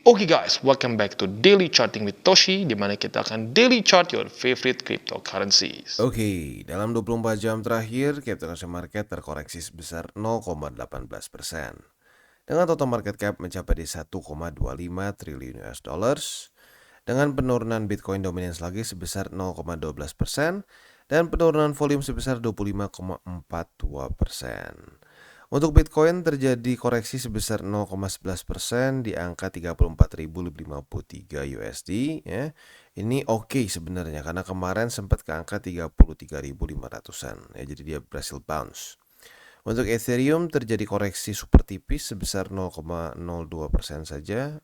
Oke guys, welcome back to Daily Charting with Toshi, di mana kita akan daily chart your favorite cryptocurrencies. Oke, dalam 24 jam terakhir, cryptocurrency market terkoreksi sebesar 0,18%. Dengan total market cap mencapai di 1,25 triliun US dollars, dengan penurunan Bitcoin dominance lagi sebesar 0,12% dan penurunan volume sebesar 25,42%. Untuk Bitcoin terjadi koreksi sebesar 0,11% di angka 34.053 USD ya. Ini oke sebenarnya karena kemarin sempat ke angka 33.500-an ya, jadi dia berhasil bounce. Untuk Ethereum terjadi koreksi super tipis sebesar 0,02% saja,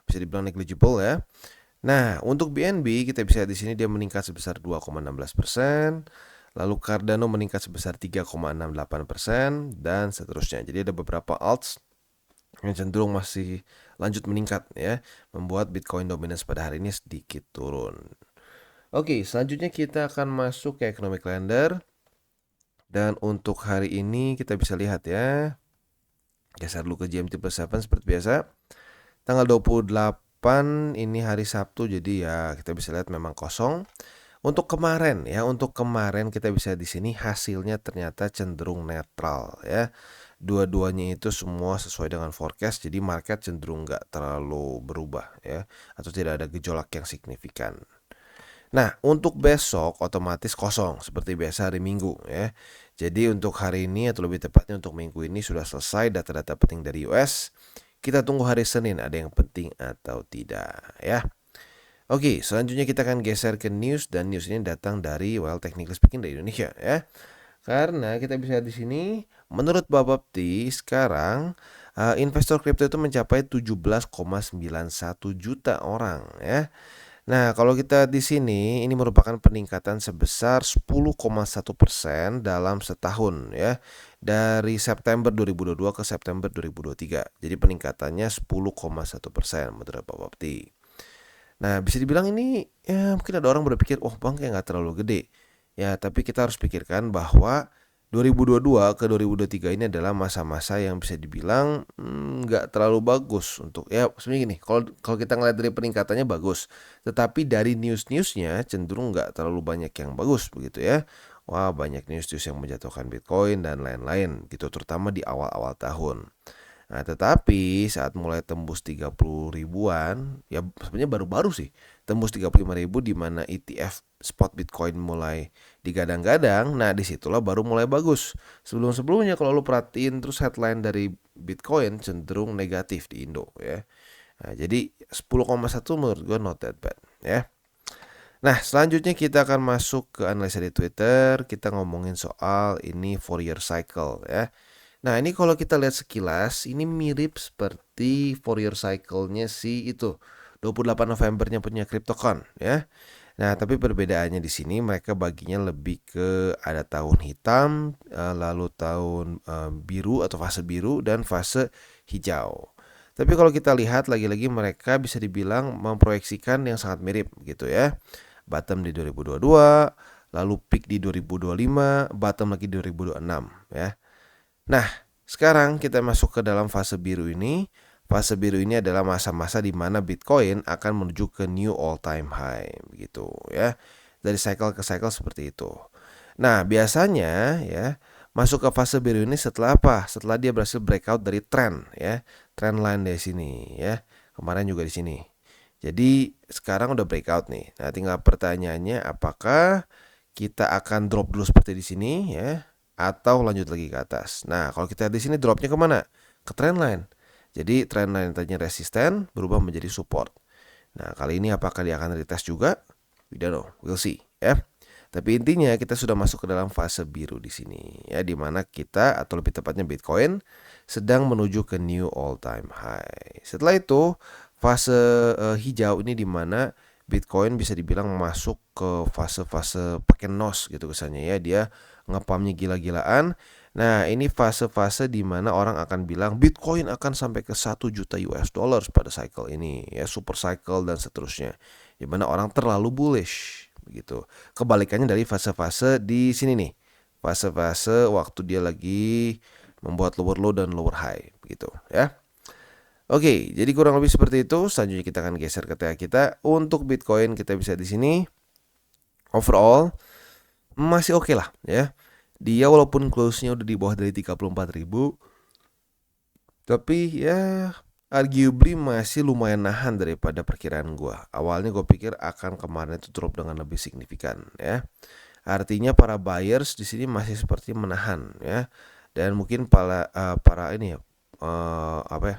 bisa dibilang negligible ya. Nah, untuk BNB kita bisa lihat di sini dia meningkat sebesar 2,16%, lalu Cardano meningkat sebesar 3,68% dan seterusnya. Jadi ada beberapa alts yang cenderung masih lanjut meningkat ya, membuat Bitcoin dominance pada hari ini sedikit turun. Oke, selanjutnya kita akan masuk ke economic calendar. Dan untuk hari ini kita bisa lihat ya, geser dulu ke GMT+7 seperti biasa. Tanggal 28 ini hari Sabtu, jadi ya kita bisa lihat memang kosong. Untuk kemarin kita bisa di sini hasilnya ternyata cenderung netral ya. Dua-duanya itu semua sesuai dengan forecast, jadi market cenderung nggak terlalu berubah ya, atau tidak ada gejolak yang signifikan. Nah, untuk besok otomatis kosong seperti biasa hari Minggu ya. Jadi untuk hari ini atau lebih tepatnya untuk minggu ini sudah selesai data-data penting dari US. Kita tunggu hari Senin ada yang penting atau tidak ya. Oke, selanjutnya kita akan geser ke news dan news ini datang dari technically speaking dari Indonesia ya. Karena kita bisa lihat di sini menurut Bapepti sekarang investor kripto itu mencapai 17,91 juta orang ya. Nah, kalau kita di sini ini merupakan peningkatan sebesar 10,1% dalam setahun ya. Dari September 2022 ke September 2023. Jadi peningkatannya 10,1% menurut Pak Bapti. Nah, bisa dibilang ini ya mungkin ada orang berpikir, "Oh, Bang, kayak nggak terlalu gede." Ya, tapi kita harus pikirkan bahwa 2022 ke 2023 ini adalah masa-masa yang bisa dibilang nggak terlalu bagus untuk ya sebenarnya gini, kalau kita ngeliat dari peningkatannya bagus, tetapi dari news-newsnya cenderung nggak terlalu banyak yang bagus begitu ya. Wah, banyak news-news yang menjatuhkan Bitcoin dan lain-lain gitu, terutama di awal-awal tahun. Nah, tetapi saat mulai tembus 30 ribuan, ya sebenarnya baru-baru sih, tembus 35 ribu di mana ETF spot Bitcoin mulai digadang-gadang. Nah, disitulah baru mulai bagus. Sebelum-sebelumnya kalau lu perhatiin terus headline dari Bitcoin cenderung negatif di Indo ya. Nah, jadi 10,1 menurut gue not that bad ya. Nah, selanjutnya kita akan masuk ke analisa di Twitter. Kita ngomongin soal ini Fourier cycle ya. Nah, ini kalau kita lihat sekilas, ini mirip seperti Fourier cycle-nya si itu 28 Novembernya punya CryptoCon ya. Nah, tapi perbedaannya di sini mereka baginya lebih ke ada tahun hitam, lalu tahun biru atau fase biru dan fase hijau. Tapi kalau kita lihat lagi-lagi mereka bisa dibilang memproyeksikan yang sangat mirip gitu ya. Bottom di 2022, lalu peak di 2025, bottom lagi di 2026 ya. Nah, sekarang kita masuk ke dalam fase biru ini. Fase biru ini adalah masa-masa di mana Bitcoin akan menuju ke new all time high gitu ya. Dari cycle ke cycle seperti itu. Nah, biasanya ya masuk ke fase biru ini setelah apa? Setelah dia berhasil breakout dari trend ya. Trend line dari sini ya. Kemarin juga di sini. Jadi sekarang udah breakout nih. Nah, tinggal pertanyaannya apakah kita akan drop dulu seperti di sini ya atau lanjut lagi ke atas. Nah, kalau kita di sini dropnya kemana? Ke trendline. Jadi trendline yang tadinya resisten berubah menjadi support. Nah, kali ini apakah dia akan retest juga? We don't know, we'll see ya. Tapi intinya kita sudah masuk ke dalam fase biru di sini ya, di mana kita atau lebih tepatnya Bitcoin sedang menuju ke new all time high. Setelah itu fase hijau ini di mana Bitcoin bisa dibilang masuk ke fase-fase pakai NOS gitu kesannya ya, dia ngepamnya gila-gilaan. Nah, ini fase-fase di mana orang akan bilang Bitcoin akan sampai ke 1 juta US dollars pada cycle ini ya, super cycle dan seterusnya. Di mana orang terlalu bullish begitu. Kebalikannya dari fase-fase di sini nih. Fase-fase waktu dia lagi membuat lower low dan lower high begitu ya. Oke, jadi kurang lebih seperti itu. Selanjutnya kita akan geser ke TA kita. Untuk Bitcoin kita bisa di sini. Overall masih oke lah ya. Dia walaupun close-nya udah di bawah dari 34.000, tapi ya arguably masih lumayan nahan daripada perkiraan gua. Awalnya gue pikir akan kemarin itu drop dengan lebih signifikan ya. Artinya para buyers di sini masih seperti menahan ya. Dan mungkin para ini ya apa ya?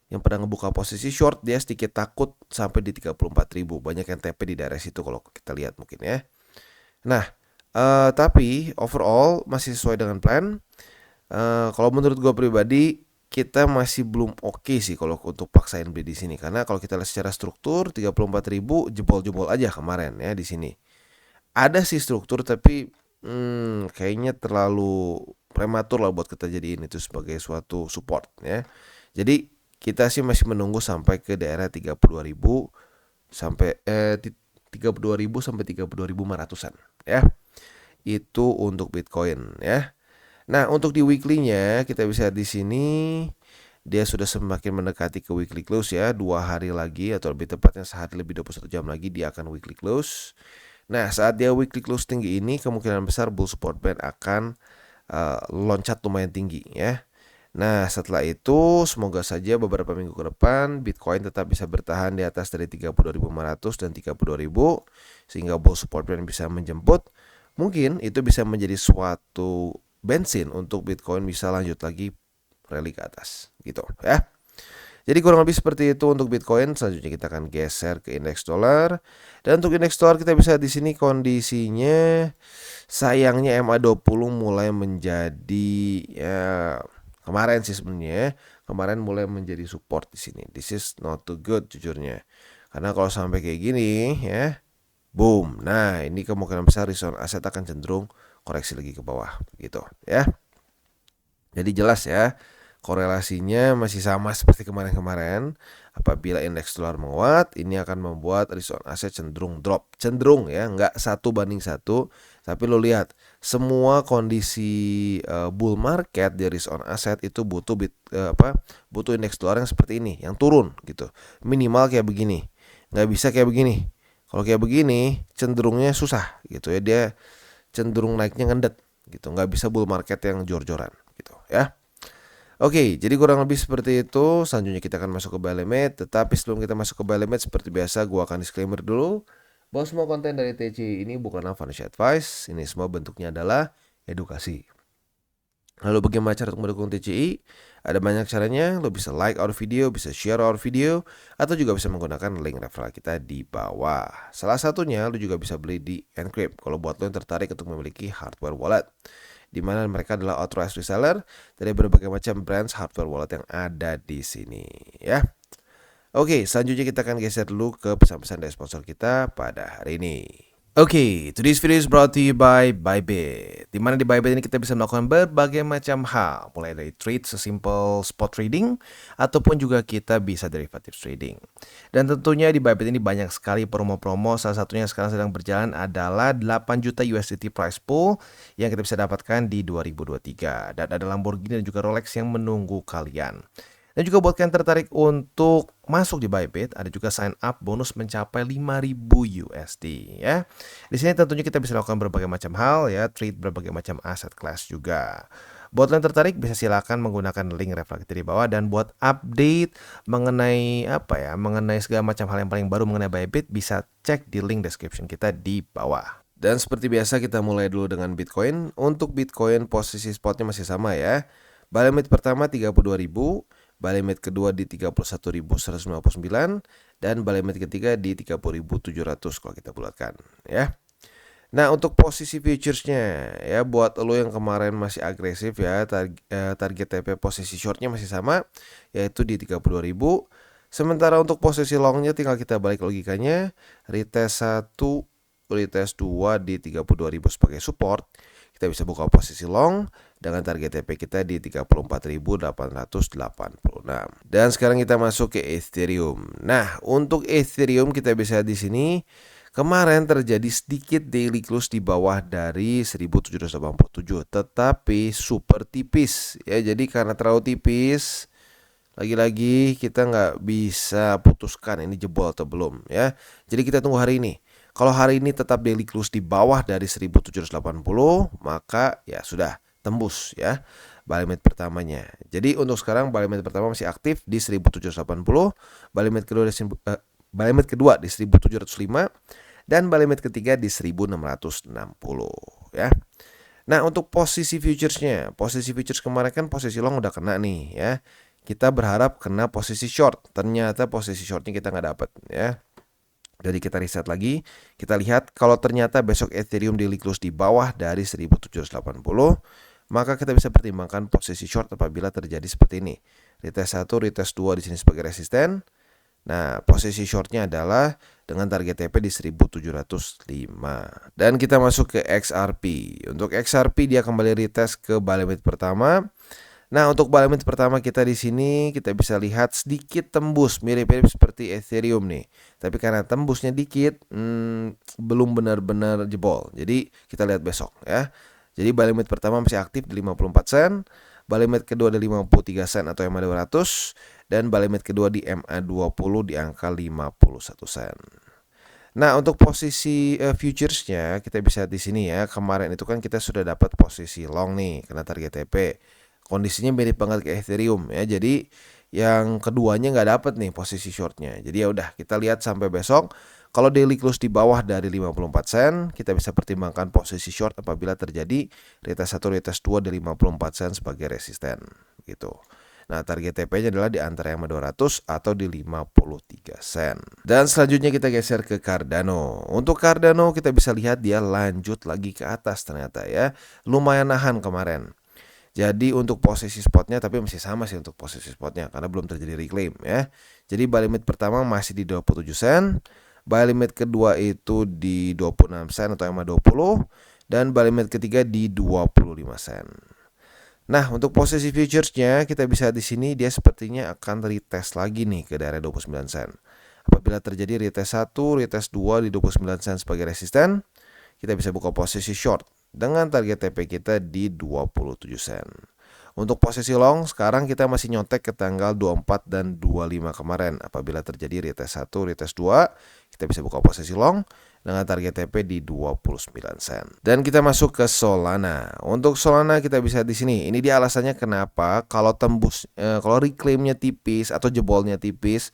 Yang pada ngebuka posisi short dia sedikit takut sampai di 34.000. Banyak yang TP di daerah situ kalau kita lihat mungkin ya. Nah, tapi overall masih sesuai dengan plan. Kalau menurut gue pribadi kita masih belum oke sih kalau untuk paksain beli di sini, karena kalau kita lihat secara struktur 34.000 jebol-jebol aja kemarin ya di sini. Ada sih struktur tapi kayaknya terlalu prematur lah buat kita jadiin itu sebagai suatu support ya. Jadi kita sih masih menunggu sampai ke daerah 32.000 sampai 32.000 sampai 32.500-an ya. Itu untuk Bitcoin ya. Nah, untuk di weekly-nya kita bisa di sini dia sudah semakin mendekati ke weekly close ya. 2 hari lagi atau lebih tepatnya sehari lebih 21 jam lagi dia akan weekly close. Nah, saat dia weekly close tinggi ini kemungkinan besar bull support band akan loncat lumayan tinggi ya. Nah, setelah itu semoga saja beberapa minggu ke depan Bitcoin tetap bisa bertahan di atas dari 32.500 dan 32.000 sehingga bull support band bisa menjemput. Mungkin itu bisa menjadi suatu bensin untuk Bitcoin bisa lanjut lagi rally ke atas gitu ya. Jadi kurang lebih seperti itu untuk Bitcoin. Selanjutnya kita akan geser ke indeks dolar. Dan untuk indeks dolar kita bisa di sini kondisinya sayangnya MA20 mulai menjadi ya kemarin sih sebenarnya. Kemarin mulai menjadi support di sini. This is not too good jujurnya. Karena kalau sampai kayak gini ya, boom. Nah, ini kemungkinan besar return aset akan cenderung koreksi lagi ke bawah gitu ya. Jadi jelas ya, korelasinya masih sama seperti kemarin-kemarin. Apabila indeks dolar menguat, ini akan membuat risk on aset cenderung drop. Cenderung ya, nggak 1:1. Tapi lo lihat, semua kondisi bull market di risk on aset itu butuh butuh indeks dolar yang seperti ini, yang turun gitu. Minimal kayak begini. Nggak bisa kayak begini. Kalau kayak begini, cenderungnya susah gitu ya. Dia cenderung naiknya ngendet gitu. Nggak bisa bull market yang jor-joran gitu ya. Oke, jadi kurang lebih seperti itu. Selanjutnya kita akan masuk ke buy limit. Tetapi sebelum kita masuk ke buy limit, seperti biasa gua akan disclaimer dulu bahwa semua konten dari TCI ini bukanlah financial advice. Ini semua bentuknya adalah edukasi. Lalu bagaimana cara untuk mendukung TCI? Ada banyak caranya. Lo bisa like our video, bisa share our video, atau juga bisa menggunakan link referral kita di bawah. Salah satunya lo juga bisa beli di Encrypt kalau buat lo yang tertarik untuk memiliki hardware wallet, di mana mereka adalah authorized reseller dari berbagai macam brands hardware wallet yang ada di sini ya. Oke, selanjutnya kita akan geser dulu ke pesan-pesan dari sponsor kita pada hari ini. Oke, today's video is brought to you by Bybit. Di mana di Bybit ini kita bisa melakukan berbagai macam hal, mulai dari trade sesimpel spot trading ataupun juga kita bisa derivative trading. Dan tentunya di Bybit ini banyak sekali promo-promo. Salah satunya sekarang sedang berjalan adalah 8 juta USDT prize pool yang kita bisa dapatkan di 2023. Dan ada Lamborghini dan juga Rolex yang menunggu kalian. Dan juga buat kalian tertarik untuk masuk di Bybit, ada juga sign up bonus mencapai 5.000 USD ya. Di sini tentunya kita bisa lakukan berbagai macam hal ya, trade berbagai macam aset class juga. Buat kalian tertarik bisa silakan menggunakan link referral kita di bawah, dan buat update mengenai mengenai segala macam hal yang paling baru mengenai Bybit bisa cek di link description kita di bawah. Dan seperti biasa kita mulai dulu dengan Bitcoin. Untuk Bitcoin posisi spotnya masih sama ya. Buy limit pertama 32.000. Buy limit kedua di 31.159 dan buy limit ketiga di 30.700 kalau kita bulatkan ya. Nah, untuk posisi futuresnya ya, buat lo yang kemarin masih agresif ya, target TP posisi shortnya masih sama yaitu di 32.000. Sementara untuk posisi longnya tinggal kita balik logikanya, retest 1, retest 2 di 32.000 sebagai support. Kita bisa buka posisi long dengan target TP kita di 34.886. Dan sekarang kita masuk ke Ethereum. Nah, untuk Ethereum kita bisa di sini kemarin terjadi sedikit daily close di bawah dari 1787, tetapi super tipis ya. Jadi karena terlalu tipis, lagi-lagi kita nggak bisa putuskan ini jebol atau belum ya. Jadi kita tunggu hari ini. Kalau hari ini tetap daily close di bawah dari 1780, maka ya sudah tembus ya buy limit pertamanya. Jadi untuk sekarang buy limit pertama masih aktif di 1780, buy limit kedua di buy limit kedua di 1705 dan buy limit ketiga di 1660 ya. Nah, untuk posisi futures kemarin kan posisi long udah kena nih ya. Kita berharap kena posisi short. Ternyata posisi shortnya kita nggak dapat ya. Jadi kita riset lagi, kita lihat kalau ternyata besok Ethereum daily close di bawah dari 1780, maka kita bisa pertimbangkan posisi short apabila terjadi seperti ini. Retest 1, retest 2 di sini sebagai resisten. Nah, posisi shortnya adalah dengan target TP di 1705. Dan kita masuk ke XRP. Untuk XRP dia kembali retest ke buy limit pertama. Nah, untuk buy limit pertama kita di sini kita bisa lihat sedikit tembus, mirip-mirip seperti Ethereum nih. Tapi karena tembusnya dikit, belum benar-benar jebol. Jadi kita lihat besok ya. Jadi buy limit pertama masih aktif di 54 sen. Buy limit kedua di 53 sen atau MA200 dan buy limit kedua di MA20 di angka 51 sen. Nah, untuk posisi futuresnya kita bisa di sini ya. Kemarin itu kan kita sudah dapat posisi long nih kena target TP. Kondisinya mirip banget ke Ethereum ya. Jadi yang keduanya nggak dapat nih posisi shortnya. Jadi ya udah kita lihat sampai besok. Kalau daily close di bawah dari 54 sen, kita bisa pertimbangkan posisi short apabila terjadi retest 1, retest 2 di 54 sen sebagai resisten gitu. Nah, target TP-nya adalah di antara yang 200 atau di 53 sen. Dan selanjutnya kita geser ke Cardano. Untuk Cardano kita bisa lihat dia lanjut lagi ke atas ternyata ya. Lumayan nahan kemarin. Jadi untuk posisi spotnya, tapi masih sama sih untuk posisi spotnya karena belum terjadi reclaim ya. Jadi buy limit pertama masih di 27 sen, buy limit kedua itu di 26 sen atau MA20 dan buy limit ketiga di 25 sen. Nah, untuk posisi futuresnya kita bisa di sini dia sepertinya akan retest lagi nih ke daerah 29 sen. Apabila terjadi retest 1, retest 2 di 29 sen sebagai resisten, kita bisa buka posisi short dengan target TP kita di 27 sen. Untuk posisi long sekarang kita masih nyontek ke tanggal 24 dan 25 kemarin. Apabila terjadi retest 1, retest 2, kita bisa buka posisi long dengan target TP di 29 sen. Dan kita masuk ke Solana. Untuk Solana kita bisa di sini. Ini dia alasannya kenapa kalau tembus kalau reclaimnya tipis atau jebolnya tipis,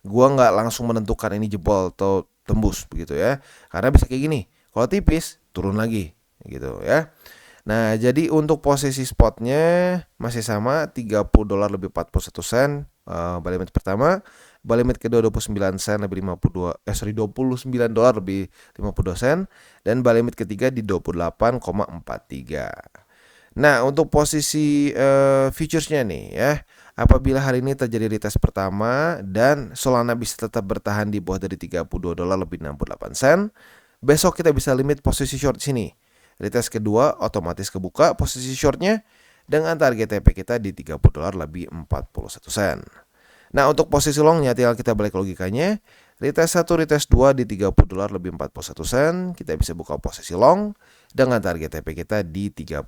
gua nggak langsung menentukan ini jebol atau tembus begitu ya. Karena bisa kayak gini. Kalau tipis turun lagi gitu ya. Nah, jadi untuk posisi spotnya masih sama $30 lebih 41 sen buy limit pertama, buy limit kedua 29 sen lebih 29 dolar lebih 52 sen dan buy limit ketiga di 28,43. Nah, untuk posisi futuresnya nih ya. Apabila hari ini terjadi retest pertama dan Solana bisa tetap bertahan di bawah dari $32 lebih 68 sen, besok kita bisa limit posisi short sini. Retest kedua otomatis kebuka posisi shortnya dengan target TP kita di $30 lebih 41 sen. Nah, untuk posisi longnya tinggal kita balik logikanya. Retest 1, retest 2 di $30 lebih 41 sen. Kita bisa buka posisi long dengan target TP kita di 32,68.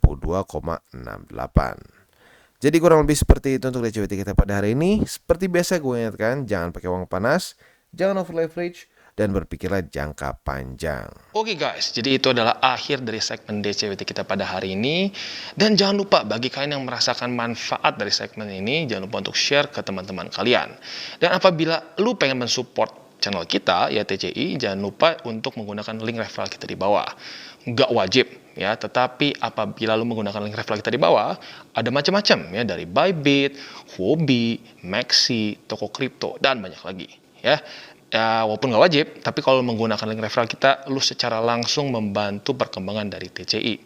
Jadi kurang lebih seperti itu untuk DCWT kita pada hari ini. Seperti biasa gue ingatkan, jangan pakai uang panas, jangan over leverage, dan berpikirlah jangka panjang. Oke guys, jadi itu adalah akhir dari segmen DCWT kita pada hari ini. Dan jangan lupa bagi kalian yang merasakan manfaat dari segmen ini, jangan lupa untuk share ke teman-teman kalian. Dan apabila lu pengen mensupport channel kita, ya TCI, jangan lupa untuk menggunakan link referral kita di bawah. Nggak wajib ya, tetapi apabila lu menggunakan link referral kita di bawah, ada macam-macam ya, dari Bybit, Huobi, Maxi, toko kripto, dan banyak lagi ya. Ya, walaupun nggak wajib, tapi kalau menggunakan link referral kita, lu secara langsung membantu perkembangan dari TCI.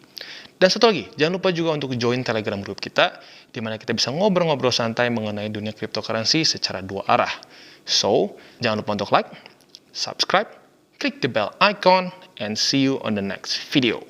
Dan satu lagi, jangan lupa juga untuk join Telegram group kita, di mana kita bisa ngobrol-ngobrol santai mengenai dunia cryptocurrency secara dua arah. So, jangan lupa untuk like, subscribe, klik the bell icon, and see you on the next video.